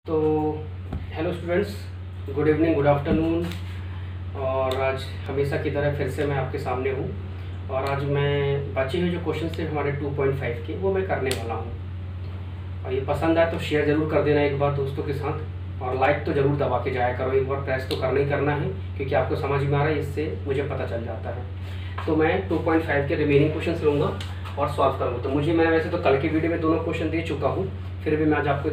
तो hello students, good evening, good afternoon. और आज हमेशा की तरह फिर से मैं आपके सामने हूँ और आज मैं बचे हुए जो क्वेश्चन थे हमारे 2.5 के वो मैं करने वाला हूँ। और ये पसंद आए तो शेयर ज़रूर कर देना एक बार दोस्तों के साथ, और लाइक तो ज़रूर दबा के जाया करो, एक बार प्रेस तो करना ही करना है क्योंकि आपको समझ में आ रहा है, इससे मुझे पता चल जाता है। तो मैं 2.5 के रिमेनिंग क्वेश्चन लूँगा और सॉल्व करूँगा। तो मैं वैसे तो कल के वीडियो में दोनों क्वेश्चन दे चुका हूँ, फिर भी मैं आज आपको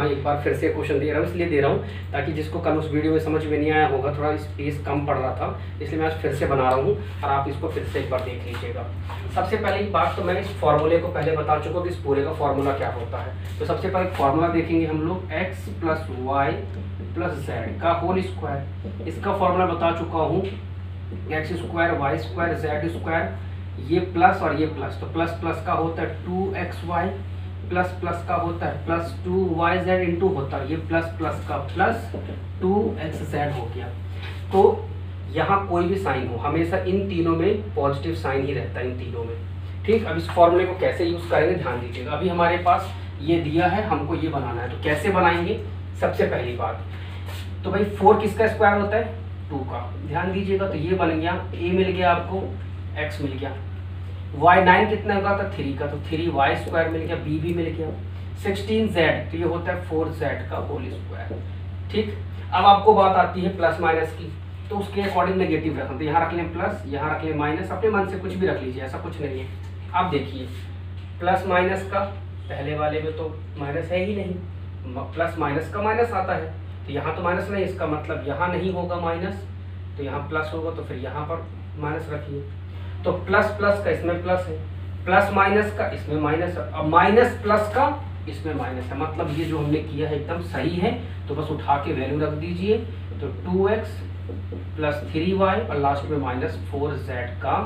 एक बार फिर से क्वेश्चन दे रहा हूँ। इसलिए दे रहा हूँ ताकि जिसको कल उस वीडियो में समझ में नहीं आया होगा, थोड़ा स्पेस कम पड़ रहा था, इसलिए मैं आज फिर से बना रहा हूँ और आप इसको फिर से एक बार देख लीजिएगा। सबसे पहले बात तो मैं इस फॉर्मूले को पहले बता चुका हूँ कि इस पूरे का फॉर्मूला क्या होता है। तो सबसे पहले फॉर्मूला देखेंगे हम लोग, x + y + z का होल स्क्वायर। इसका फॉर्मूला बता चुका हूँ, x² y² z², ये प्लस और ये प्लस, तो प्लस प्लस का होता है 2xy, प्लस प्लस का होता है प्लस 2yz इंटू होता है ये प्लस प्लस का प्लस 2xz हो गया। तो यहाँ कोई भी साइन हो, हमेशा इन तीनों में पॉजिटिव साइन ही रहता है, इन तीनों में। ठीक, अब इस फॉर्मूले को कैसे यूज़ करेंगे ध्यान दीजिएगा। अभी हमारे पास ये दिया है, हमको ये बनाना है, तो कैसे बनाएंगे। सबसे पहली बात तो भाई 4 किसका स्क्वायर होता है, 2 का। ध्यान दीजिएगा, तो ये बन गया, a मिल गया आपको, x मिल गया, y9 कितना होगा था 3 का, तो 3y² मिल गया, b भी मिल गया, 16z तो ये होता है 4z का होल स्क्वायर। ठीक, अब आपको बात आती है प्लस माइनस की, तो उसके अकॉर्डिंग नेगेटिव रखना, तो यहाँ रख लें प्लस, यहाँ रख लें माइनस, अपने मन से कुछ भी रख लीजिए, ऐसा कुछ नहीं है। अब देखिए प्लस माइनस का, पहले वाले में तो माइनस है ही नहीं, प्लस माइनस का माइनस आता है, तो यहाँ तो माइनस नहीं, इसका मतलब यहाँ नहीं होगा माइनस, तो यहाँ प्लस होगा, तो फिर यहाँ पर माइनस रखिए। तो प्लस प्लस का इसमें प्लस है, प्लस माइनस का इसमें माइनस है, अब माइनस प्लस का इसमें माइनस है, मतलब ये जो हमने किया है एकदम सही है। तो बस उठा के वैल्यू रख दीजिए, तो 2x + 3y और लास्ट में -4z का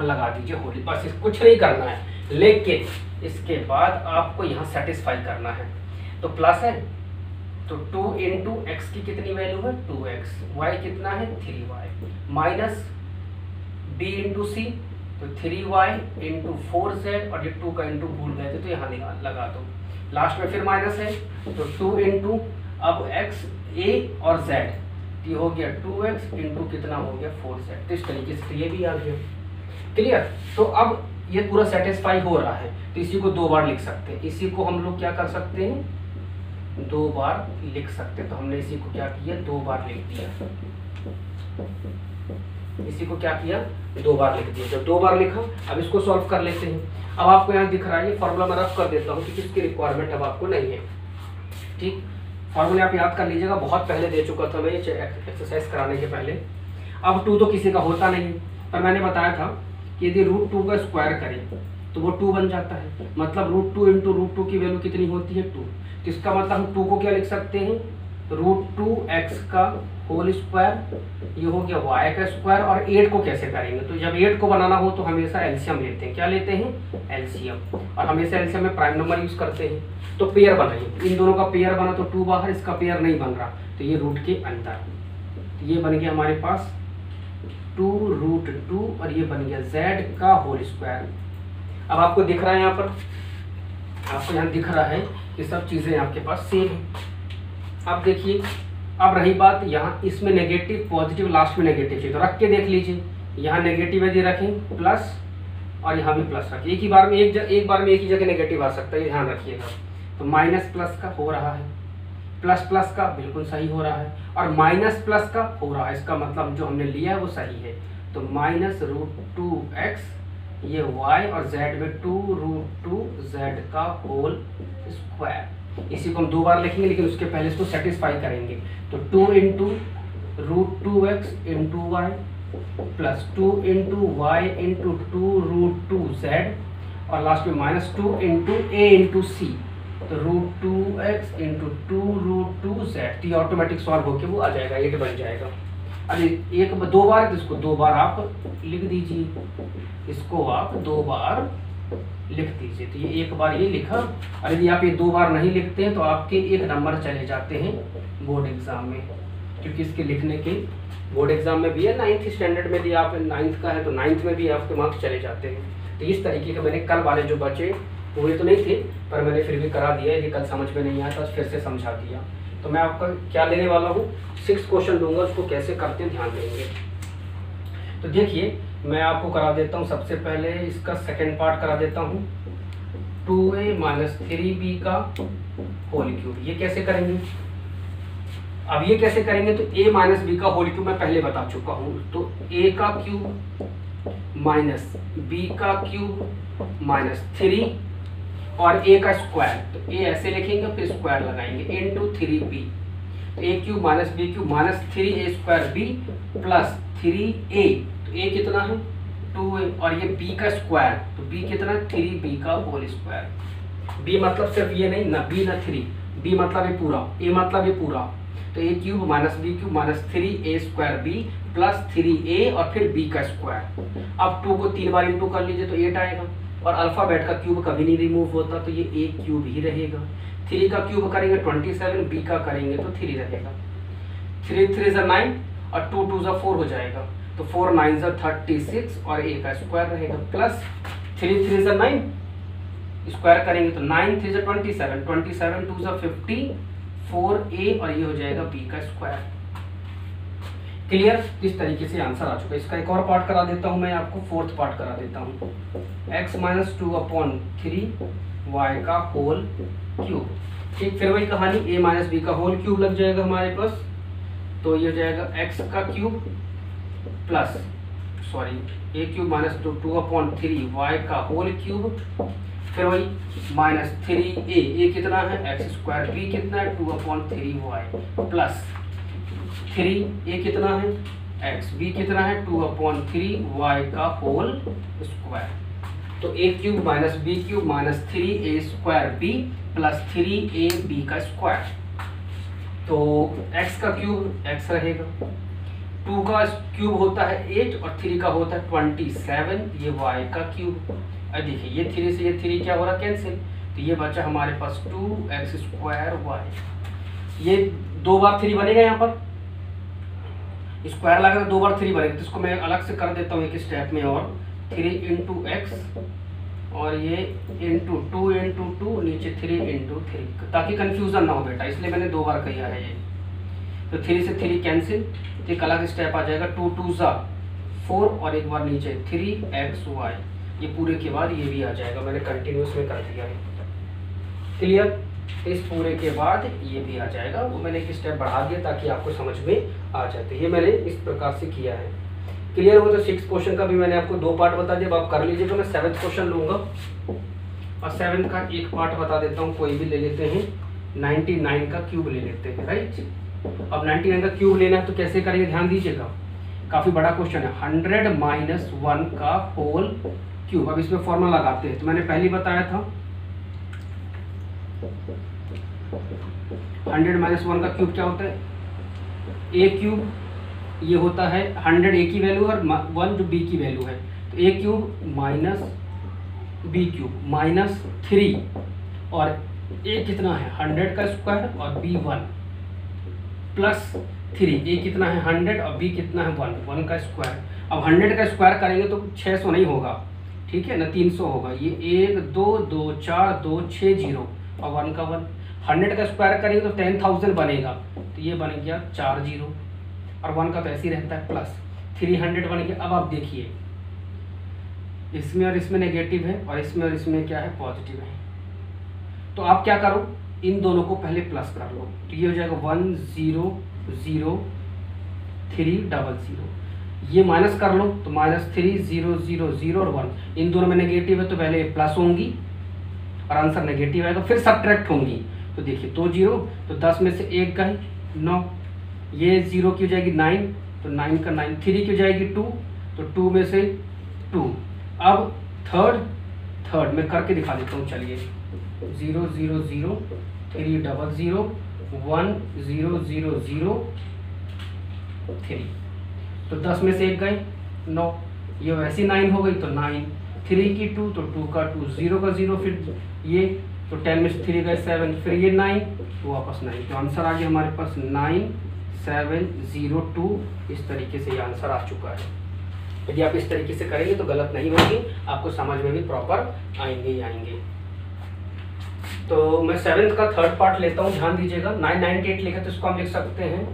लगा दीजिए होली। बस इस कुछ नहीं करना है, लेकिन इसके बाद आपको यहाँ सेटिस्फाई करना है। तो प्लस है तो 2 × x की कितनी वैल्यू है 2x, y कितना है 3y, माइनस b × c तो 3y × 4z, और ये 2 का इंटू भूल गए थे तो यहाँ लगा दो, लास्ट में फिर माइनस है तो 2 × अब x a और z, ये हो गया 2x × कितना हो गया 4z। तो इस तरीके से ये भी आ गया, क्लियर। तो अब ये पूरा सेटिस्फाई हो रहा है, तो इसी को 2 बार लिख सकते हैं, इसी को हम लोग क्या कर सकते हैं 2 बार लिख सकते हैं। तो हमने इसी को क्या किया 2 बार लिख दिया, इसी को क्या किया 2 बार लिख दिया। जब 2 बार लिखा, अब इसको सॉल्व कर लेते हैं। अब आपको यहाँ दिख रहा है, ये फॉर्मूला मैं रफ कर देता हूँ क्योंकि इसकी रिक्वायरमेंट अब आपको नहीं है। ठीक, फॉर्मूले आप याद कर लीजिएगा, बहुत पहले दे चुका था मैं ये एक्सरसाइज कराने के पहले। अब 2 तो किसी का होता नहीं है, पर मैंने बताया था कि यदि √2 का स्क्वायर करें तो वो 2 बन जाता है, मतलब √2 × √2 की वैल्यू कितनी होती है 2। तो इसका मतलब हम 2 को क्या लिख सकते हैं √2x का होल स्क्वायर, ये हो गया y का स्क्वायर। और 8 को कैसे करेंगे, तो जब 8 को बनाना हो तो हमेशा एलसीएम लेते हैं। क्या लेते हैं एलसीएम, और हमेशा एलसीएम में प्राइम नंबर यूज करते हैं। तो पेयर बनाइए, इन दोनों का पेयर बना तो 2 बाहर, इसका पेयर नहीं बन रहा तो ये रूट के अंदर, तो ये बन गया हमारे पास 2√2 और ये बन गया z का होल स्क्वायर। अब आपको दिख रहा है यहाँ पर, आपको यहाँ दिख रहा है कि सब चीज़ें आपके पास सेम है। अब देखिए, अब रही बात यहाँ, इसमें नेगेटिव पॉजिटिव लास्ट में नेगेटिव है, तो रख के देख लीजिए, यहाँ नेगेटिव यदि रखें प्लस और यहाँ भी प्लस रखें, एक बार में एक ही जगह नेगेटिव आ सकता है, ये ध्यान रखिएगा। तो माइनस प्लस का हो रहा है, प्लस प्लस का बिल्कुल सही हो रहा है, और माइनस प्लस का हो रहा है, इसका मतलब जो हमने लिया है वो सही है। तो -√2x ये y और z में 2√2z का होल स्क्वायर। इसी को हम 2 बार लिखेंगे, लेकिन उसके पहले इसको सेटिस्फाई करेंगे। तो 2 × √2x × y plus 2 × y × 2√2z, और लास्ट में -2 × a × c, तो √2x × 2√2z, तो ये ऑटोमेटिक सॉल्व होके वो आ जाएगा, 8 बन जाएगा। अरे 2 बार, तो इसको 2 बार आप लिख दीजिए, इसको आप 2 बार लिख दीजिए। तो ये 1 बार ये लिखा, और यदि आप ये 2 बार नहीं लिखते हैं तो आपके 1 नंबर चले जाते हैं बोर्ड एग्जाम में, क्योंकि इसके लिखने के बोर्ड एग्जाम में भी है, 9th स्टैंडर्ड में भी आप 9th का है तो 9th में भी आपके मार्क्स चले जाते हैं। तो इस तरीके का मैंने कल वाले जो बचे हुए तो नहीं थे, पर मैंने फिर भी करा दिया, यदि कल समझ में नहीं आया तो फिर से समझा दिया। तो मैं आपका क्या लेने वाला हूँ, 6 क्वेश्चन दूंगा, उसको कैसे करते हैं ध्यान देंगे। तो देखिए मैं आपको करा देता हूँ, सबसे पहले इसका सेकंड पार्ट करा देता हूँ, 2a माइनस 3b का होल क्यूब। ये कैसे करेंगे, अब ये कैसे करेंगे, तो a माइनस बी का होल क्यूब मैं पहले बता चुका हूँ। तो a का क्यूब माइनस b का क्यूब माइनस 3 और a का स्क्वायर, तो a ऐसे लिखेंगे फिर स्क्वायर लगाएंगे इनटू 3b। तो a cube minus b cube minus 3a square b plus 3a, तो a कितना है 2a और ये b का स्क्वायर, तो b कितना है 3b का होल स्क्वायर। b मतलब सिर्फ ये नहीं ना, b ना 3, b मतलब ये पूरा, a मतलब ये पूरा, तो a cube minus b cube minus 3a square b plus 3a और फिर b का स्क्वायर। अब 2 को 3 बार इंटू कर लीजिए तो 8 आएगा, और अल्फाबेट का क्यूब कभी नहीं रिमूव होता, तो ये a क्यूब ही रहेगा। 3 का क्यूब करेंगे 27, b का करेंगे तो 3 रहेगा। 3 3 = 9 और 2 2 = 4 हो जाएगा, तो 4 9 = 36 और a का स्क्वायर रहेगा, प्लस 3 3 = 9, स्क्वायर करेंगे तो 9 3 = 27, 27 2 = 54a और ये हो जाएगा b का स्क्वायर। क्लियर, इस तरीके से आंसर आ चुका है। इसका एक और पार्ट करा देता हूं मैं आपको, फोर्थ पार्ट करा देता हूं, x - 2/3 y का होल क्यूब। ठीक, फिर वही कहानी, a माइनस बी का होल क्यूब लग जाएगा हमारे पास, तो ये हो जाएगा x का cube plus a cube minus 2/3 y का होल क्यूब, फिर वही माइनस 3a कितना है x स्क्वायर, b कितना है 2/3y प्लस 3a कितना है x, b कितना है 2/3y का होल स्क्वायर। तो a cube minus b cube minus 3a square b plus 3ab का स्क्वायर। तो x का क्यूब x रहेगा, 2 का क्यूब होता है 8 और 3 का होता है 27, ये y का क्यूब। अब देखिए ये 3 से ये 3 क्या हो रहा, कैंसिल, तो ये बचा हमारे पास 2x स्क्वायर y। ये 2 बार 3 बनेगा, यहाँ पर स्क्वायर लगा तो 2 बार 3 बनेगा, तो इसको मैं अलग से कर देता हूँ एक स्टेप में, और 3 × x और ये इंटू 2 × 2 नीचे 3 × 3, ताकि कंफ्यूजन ना हो बेटा, इसलिए मैंने 2 बार किया है ये। तो 3 से 3 कैंसिल, तो एक अलग स्टेप आ जाएगा, 2 2 = 4 और एक बार नीचे 3xy, ये पूरे के बाद ये भी आ जाएगा, मैंने कंटिन्यूस में कर दिया है। क्लियर, इस पूरे के बाद ये भी आ जाएगा, वो मैंने एक स्टेप बढ़ा दिया ताकि आपको समझ में आ जाए, तो ये मैंने इस प्रकार से किया है। क्लियर हो, तो 6 क्वेश्चन का भी मैंने आपको 2 पार्ट बता दिया, अब आप कर लीजिए। तो मैं 7th क्वेश्चन लूँगा और 7th का एक पार्ट बता देता हूँ, कोई भी ले लेते हैं, 99 का क्यूब ले लेते हैं, राइट। अब 99 का क्यूब लेना है तो कैसे करेंगे, ध्यान दीजिएगा, काफ़ी बड़ा क्वेश्चन है। 100 - 1 का होल क्यूब, अब इसमें फॉर्मूला लगाते हैं, तो मैंने पहले बताया था 100 - 1 का क्यूब क्या होता है, a क्यूब, ये होता है 100 a की वैल्यू और 1 जो b की वैल्यू है, तो a cube minus b cube minus 3 और a कितना है 100 का स्क्वायर और b 1 प्लस 3, a कितना है 100 और b कितना है 1 का स्क्वायर। अब 100 का स्क्वायर करेंगे तो 600 नहीं होगा, ठीक है ना, 300 होगा, ये 1 2 2 4 2 6 0 और 1 का 1। 100 का स्क्वायर करेंगे तो 10,000 बनेगा, तो ये बन गया 4 0 और 1 का तो ऐसे ही रहता है, प्लस 300 बन गया। अब आप देखिए इसमें और इसमें नेगेटिव है और इसमें और इसमें क्या है, पॉजिटिव है, तो आप क्या करो, इन दोनों को पहले प्लस कर लो, तो ये हो जाएगा 1 0 0 3 0 0, ये माइनस कर लो तो -3 0 0 0 और 1, इन दोनों में नेगेटिव है तो पहले प्लस होंगी और आंसर नेगेटिव आएगा, फिर सब्ट्रैक्ट होंगी, तो देखिए 2 0, तो 10 में से 1 गए 9, ये 0 की हो जाएगी 9, तो 9 का 9, 3 की हो जाएगी 2, तो 2 में से 2। अब थर्ड मैं करके दिखा देता हूँ, चलिए 0 0 0 3 0 0 1 0 0 0 3, तो 10 में से 1 गए 9, ये वैसे 9 हो गई तो 9, 3 की 2 तो 2 का 2, 0 का 0, फिर ये तो 10 में से 3 गए 7, फिर ये 9 तो वापस 9, तो आंसर आ गया हमारे पास 9702। इस तरीके से ये आंसर आ चुका है। यदि आप इस तरीके से करेंगे तो गलत नहीं होंगे, आपको समझ में भी प्रॉपर आएंगे ही आएंगे। तो मैं 7th का थर्ड पार्ट लेता हूँ, ध्यान दीजिएगा। 998 लिखे तो इसको हम लिख सकते हैं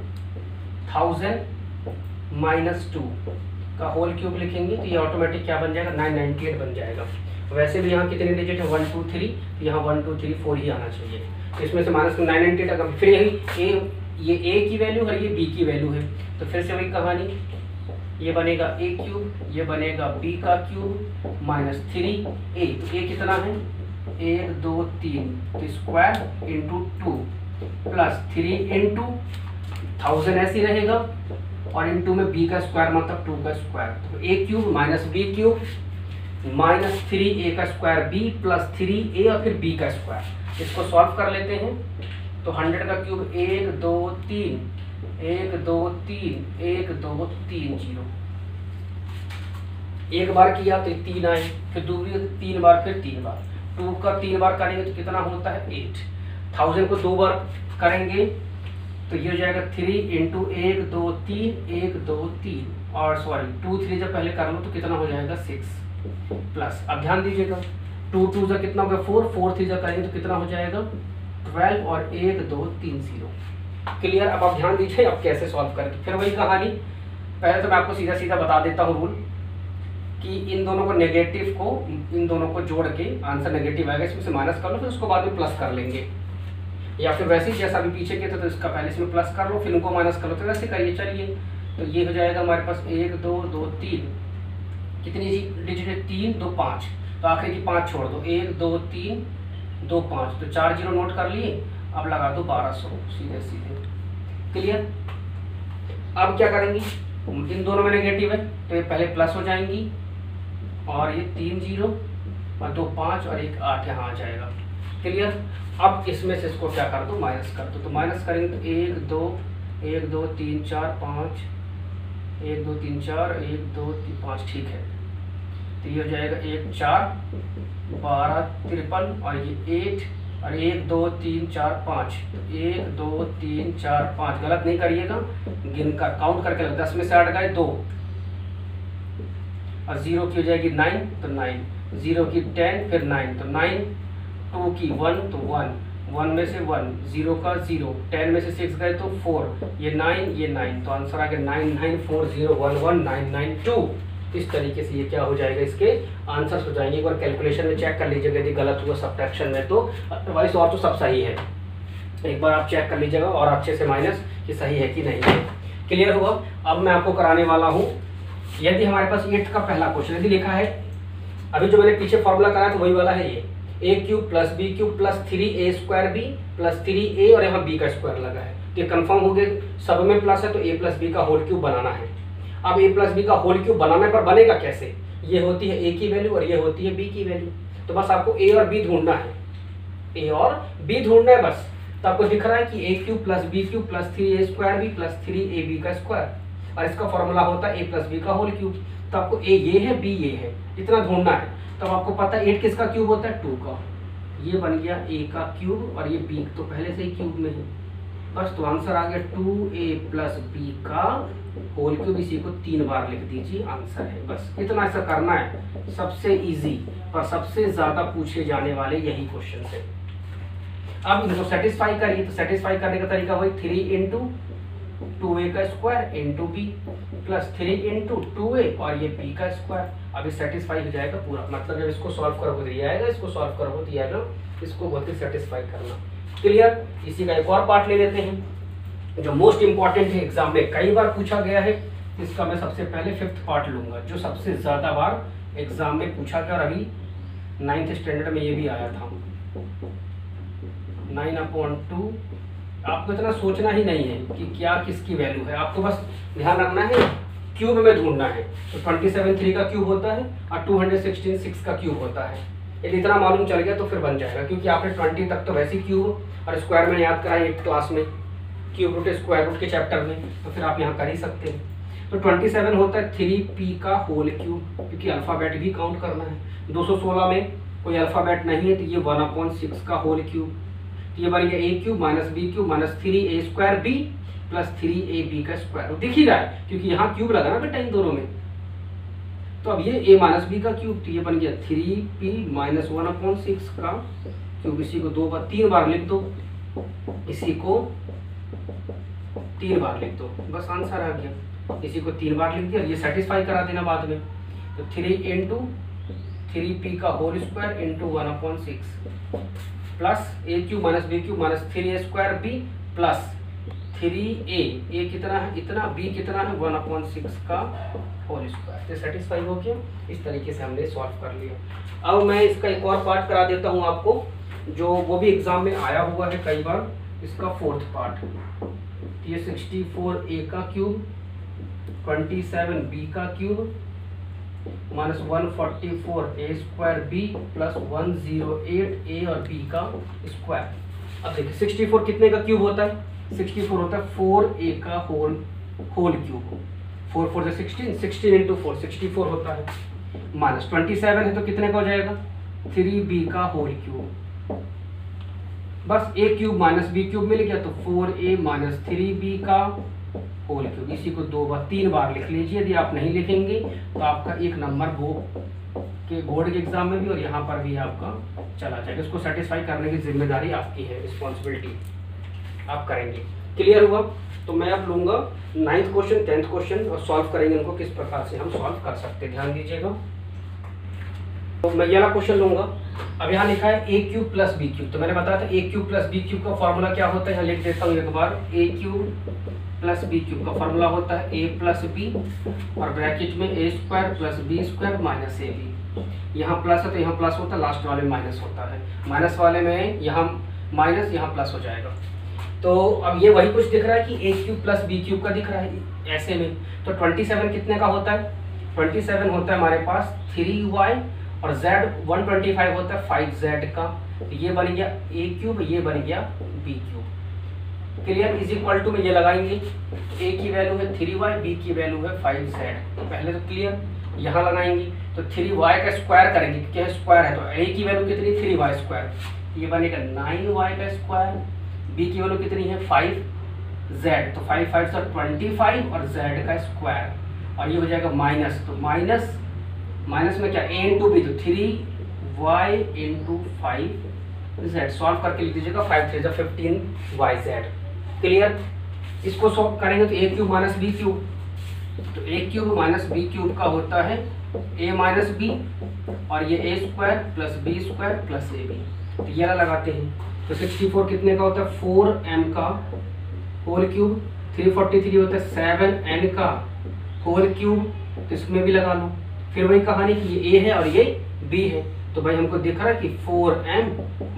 1000 - 2 का होल क्यूब लिखेंगे तो ये ऑटोमेटिक क्या बन जाएगा, 998 बन जाएगा। वैसे भी यहाँ कितने डिजिट है, 1 2 3, तो यहाँ 1 2 3 4 ही आना चाहिए। तो इसमें से माइनस 998 अगर फिर यही ये a की वैल्यू है, ये b की वैल्यू है, तो फिर से वही कहानी, ये बनेगा a क्यूब, ये बनेगा b का क्यूब माइनस 3a। तो a कितना है, 1 2 3, तो स्क्वायर इंटू 2 प्लस 3 इंटू 1000 ऐसे रहेगा, और इंटू में b का स्क्वायर मतलब 2 का स्क्वायर, तो a cube minus b cube minus 3a का स्क्वायर b प्लस 3a और फिर b का स्क्वायर। इसको सॉल्व कर लेते हैं तो 100 का क्यूब 1 2 3 1 2 3 1 2 3 0। एक बार किया तो 3 आए, फिर दूसरी 3 बार, फिर 3 बार, 2 का 3 बार करेंगे तो कितना होता है 8। 1000 को 2 बार करेंगे तो ये हो जाएगा 3 इंटू 1 2 3 1 2 3, और सॉरी 2 3 जब पहले कर लो तो कितना हो जाएगा 6 प्लस, अब ध्यान दीजिएगा 2 2 जा कितना होगा 4 4 3 जा करेंगे तो कितना हो जाएगा 12 और 1 2 3 0। क्लियर। अब आप ध्यान दीजिए अब कैसे सॉल्व करें, तो फिर वही कहानी, पहले तो मैं आपको सीधा सीधा बता देता हूँ रूल कि इन दोनों को नेगेटिव को इन दोनों को जोड़ के आंसर नेगेटिव आएगा, इसमें से माइनस कर लो, फिर उसको बाद में प्लस कर लेंगे, या फिर वैसे ही जैसा अभी पीछे किया था तो इसका पहले इसमें प्लस कर लो फिर इनको माइनस कर लो, तो वैसे करिए। चलिए तो ये हो जाएगा हमारे पास 1 2 2 3, कितनी डिजिट है 3 2 5, तो आखिरी की 5 छोड़ दो, 1 2 3 2 5, तो 4 0 नोट कर लिए। अब लगा दो 1200 सीधे सीधे। क्लियर। अब क्या करेंगी, इन दोनों में नेगेटिव है तो ये पहले प्लस हो जाएंगी, और ये 3 0 और 2 5 और 1 8 यहाँ आ जाएगा। क्लियर। अब इसमें से इसको क्या कर दो, माइनस कर दो, तो माइनस करेंगे तो 1 2 1 2 3 4 5 1 2 3 4 1 2 3 5, ठीक है। तो ये हो जाएगा 1 4 12 53 और ये 8 और 1 2 3 4 5, तो 1 2 3 4 5, गलत नहीं करिएगा, गिन कर काउंट करके लग, 10 में से 8 गए 2, और 0 की हो जाएगी 9 तो 9, 0 की 10 फिर 9 तो 9, 2 की 1 तो 1, 1 में से 1, 0 का 0, 10 में से 6 गए तो 4, ये 9 ये 9, तो आंसर आ गया 9940119992। इस तरीके से ये क्या हो जाएगा, इसके आंसर्स हो जाएंगे। एक बार कैलकुलेशन में चेक कर लीजिएगा यदि गलत हुआ सब्ट्रैक्शन में, तो अदरवाइज और तो सब सही है। एक बार आप चेक कर लीजिएगा और अच्छे से माइनस कि सही है कि नहीं है। क्लियर हुआ। अब मैं आपको कराने वाला हूँ, यदि हमारे पास 8 का पहला क्वेश्चन यदि लिखा है, अभी जो मैंने पीछे फॉर्मूला कराया तो वही वाला है, ये a cube plus b cube plus 3a square b plus 3a और यहाँ b का स्क्वायर लगा है, ये कंफर्म हो गए, सब में प्लस है तो a प्लस b का होल क्यूब बनाना है। अब a प्लस b का होल क्यूब बनाने पर बनेगा कैसे, ये होती है a की वैल्यू और ये होती है b की वैल्यू, तो बस आपको a और b ढूंढना है, a और b ढूंढना है बस। तो आपको दिख रहा है कि a cube plus b cube plus 3a square b plus 3ab का स्क्वायर, और इसका फॉर्मूला होता है a प्लस b का होल क्यूब। तो आपको a ये है b ये है, इतना ढूंढना है। तो आपको पता है 8 किसका क्यूब होता है, 2 का, ये बन गया a का क्यूब और ये b तो पहले से ही क्यूब में है, बस तो आंसर आ गया 2a प्लस b का होल क्यूब। इसी को 3 बार लिख दीजिए, आंसर है। बस इतना ऐसा करना है, सबसे इजी और सबसे ज्यादा पूछे जाने वाले यही क्वेश्चन है। अब इनको सेटिस्फाई करिए, तो सेटिस्फाई करने का तरीका वही 3 इंटू 2a का square into b plus 3 into 2a और ये b का स्क्वायर। अभी सेटिस्फाई हो जाएगा पूरा, मतलब जब इसको सॉल्व करोगे तो ये आएगा, इसको सॉल्व करोगे तो ये आएगा, इसको बोलते सेटिस्फाई करना। क्लियर। इसी का एक और पार्ट ले लेते हैं जो मोस्ट इंपॉर्टेंट है, एग्जाम में कई बार पूछा गया है, इसका मैं सबसे पहले 5th पार्ट लूंगा जो सबसे ज्यादा बार एग्जाम में पूछा गया, और अभी 9th स्टैंडर्ड में ये भी आया था। 9/2। आपको इतना सोचना ही नहीं है कि क्या किसकी वैल्यू है, आपको बस ध्यान रखना है क्यूब में ढूंढना है। तो 27 3 का क्यूब होता है और 216 6 का क्यूब होता है। यदि इतना मालूम चल गया तो फिर बन जाएगा, क्योंकि आपने 20 तक तो वैसे ही क्यूब और स्क्वायर में याद कराया 8th क्लास में, क्यूब रूट स्क्वायर रूट के चैप्टर में, तो फिर आप यहाँ कर ही सकते हैं। तो 27 होता है 3p का होल क्यूब, क्योंकि अल्फ़ाबेट भी काउंट करना है। 216 में कोई अल्फ़ाबेट नहीं है तो ये 1/6 का होल क्यूब, तो ये बन गया a cube minus b cube minus 3a square b plus 3ab का स्क्वायर। दिख ही रहा है क्योंकि यहाँ क्यूब लगा ना बेटा इन दोनों में। तो अब ये a माइनस b का क्यूब, तो ये बन गया 3p माइनस 1/6 का क्यूब, इसी को 3 बार लिख दो, इसी को 3 बार लिख दो, बस आंसर आ गया। इसी को 3 बार लिख दिया, ये सेटिस्फाई करा देना बाद में। तो 3 इंटू 3p का whole square into 1/6 plus a cube minus b cube minus 3a² b plus 3a, a कितना है इतना, b कितना है 1/6 का होल स्क्वायर। तो सेटिस्फाई हो गया। इस तरीके से हमने सॉल्व कर लिया। अब मैं इसका एक और पार्ट करा देता हूँ आपको, जो वो भी एग्जाम में आया हुआ है कई बार, इसका 4th पार्ट। ये 64a का क्यूब 27b का cube minus 144a² b plus 108a और b का स्क्वायर। अब देखिए 64 कितने का क्यूब होता है, 64 होता है 4a का होल क्यूब, 4 4 16, 16 इंटू 4 64 होता है, माइनस 27 है तो कितने का हो जाएगा 3b का होल क्यूब, बस a cube minus b cube मिल गया तो 4a माइनस 3b का होल क्यूब। इसी को 3 बार लिख लीजिए। यदि आप नहीं लिखेंगे तो आपका 1 नंबर बोर्ड के एग्जाम में भी और यहाँ पर भी आपका चला जाएगा। इसको सेटिस्फाई करने की जिम्मेदारी आपकी है, रिस्पॉन्सिबिलिटी आप करेंगे। क्लियर हुआ? तो मैं अब लूंगा 9th क्वेश्चन 10th क्वेश्चन और सॉल्व करेंगे उनको, किस प्रकार से हम सॉल्व कर सकते हैं, ध्यान दीजिएगा। तो मैं ये वाला क्वेश्चन लूंगा। अब यहाँ लिखा है a cube plus b cube, तो मैंने बताया था a cube plus b cube का फॉर्मूला क्या होता है, यहाँ लिख देता हूँ एक बार। a cube plus b cube का फॉर्मूला होता है a प्लस b और ब्रैकेट में a² plus b² minus ab। यहाँ प्लस है तो यहाँ प्लस होता है, लास्ट वाले में माइनस होता है, माइनस वाले में यहाँ माइनस यहाँ प्लस हो जाएगा। तो अब ये वही कुछ दिख रहा है कि a cube plus b cube का दिख रहा है ऐसे में। तो 27 कितने का होता है, 27 होता है हमारे पास 3y और z 125 होता है 5z का। तो ये बन गया a क्यूब, ये बन गया b cube. Clear? Is equal to में ये लगाएंगे, a की वैल्यू है 3y, b की वैल्यू है 5z। पहले तो क्लियर, यहाँ लगाएंगे तो 3y का स्क्वायर करेंगे, क्या स्क्वायर है तो a की वैल्यू कितनी 3y², ये बनेगा 9y का स्क्वायर, b की वैल्यू कितनी है 5z, तो 5 5 से 25 और z का स्क्वायर, और ये हो जाएगा माइनस, तो माइनस में क्या a इंटू b, तो 3y इंटू 5z। सॉल्व करके लिख दीजिएगा 5 3 15yz। क्लियर? इसको सॉल्व करेंगे तो a cube minus b cube, तो a cube minus b cube का होता है a माइनस b और ये a² plus b² plus ab। तो ये लगाते हैं तो 64 कितने का होता है 4m का होल क्यूब, 343 होता है 7n का होल क्यूब, तो इसमें भी लगा लो। फिर वही कहानी कि ये a है और ये b है, तो भाई हमको दिख रहा है कि 4m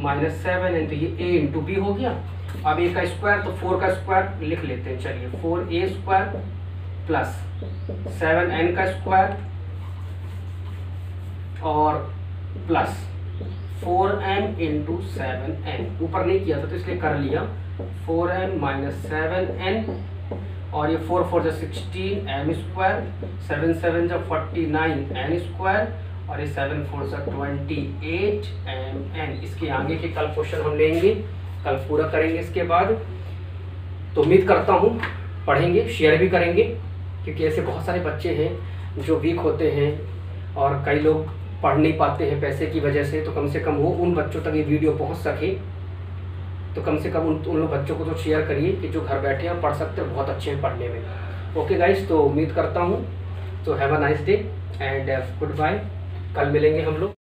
माइनस 7n, तो ये a इंटू b हो गया। अब a का स्क्वायर तो 4 का स्क्वायर लिख लेते हैं, चलिए 4a² प्लस 7n का स्क्वायर और प्लस 4m इंटू 7n, ऊपर नहीं किया था तो इसलिए कर लिया 4m माइनस 7n, और ये 4 4 16 m², 7 7 49 n², और ये 7 4 28 mn। इसके आगे के कल क्वेश्चन हम लेंगे, कल पूरा करेंगे इसके बाद। तो उम्मीद करता हूँ पढ़ेंगे, शेयर भी करेंगे, क्योंकि ऐसे बहुत सारे बच्चे हैं जो वीक होते हैं और कई लोग पढ़ नहीं पाते हैं पैसे की वजह से। तो कम से कम वो उन बच्चों तक ये वीडियो पहुँच सके, तो कम से कम उन बच्चों को तो शेयर करिए कि जो घर बैठे हैं पढ़ सकते हैं, बहुत अच्छे हैं पढ़ने में। ओके गाइस, तो उम्मीद करता हूँ, तो have a nice day and goodbye. कल मिलेंगे हम लोग।